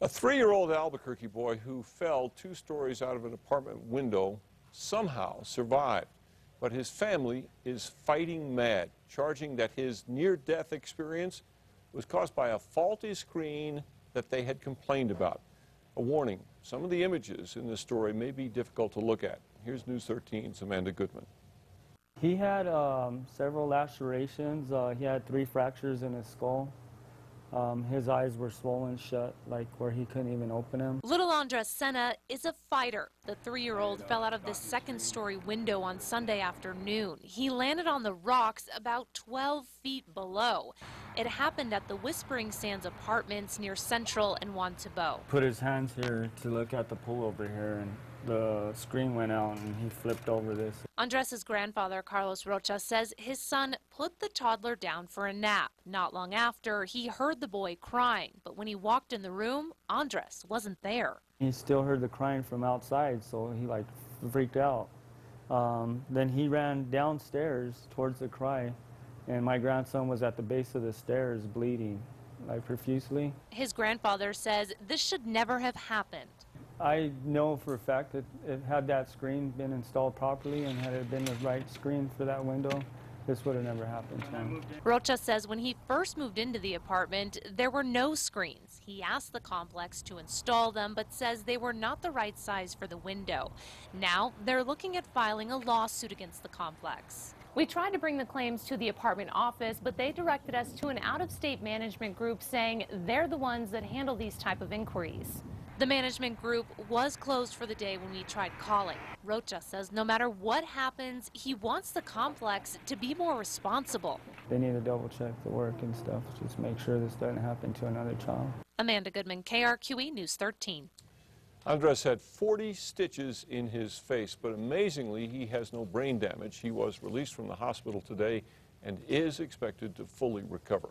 A 3-year-old Albuquerque boy who fell 2 stories out of an apartment window somehow survived. But his family is fighting mad, charging that his near-death experience was caused by a faulty screen that they had complained about. A warning, some of the images in this story may be difficult to look at. Here's News 13's Amanda Goodman. He had several lacerations. He had 3 fractures in his skull. His eyes were swollen shut, like where he couldn't even open them. Little Andres Sena is a fighter. The 3-year-old fell out of the 2nd-story window on Sunday afternoon. He landed on the rocks about 12 feet below. It happened at the Whispering Sands apartments near Central and Juan Tabo. Put his hands here to look at the pool over here, and the screen went out and he flipped over this. Andres' grandfather, Carlos Rocha, says his son put the toddler down for a nap. Not long after, he heard the boy crying, but when he walked in the room, Andres wasn't there. He still heard the crying from outside, so he like freaked out. Then he ran downstairs towards the cry, and my grandson was at the base of the stairs bleeding, like profusely. His grandfather says this should never have happened. I know for a fact that had that screen been installed properly and had it been the right screen for that window, this would have never happened to him. Rocha says when he first moved into the apartment, there were no screens. He asked the complex to install them, but says they were not the right size for the window. Now they're looking at filing a lawsuit against the complex. We tried to bring the claims to the apartment office, but they directed us to an out-of-state management group saying they're the ones that handle these type of inquiries. The management group was closed for the day when we tried calling. Rocha says no matter what happens, he wants the complex to be more responsible. They need to double check the work and stuff, just make sure this doesn't happen to another child. Amanda Goodman, KRQE News 13. Andres had 40 stitches in his face, but amazingly, he has no brain damage. He was released from the hospital today and is expected to fully recover.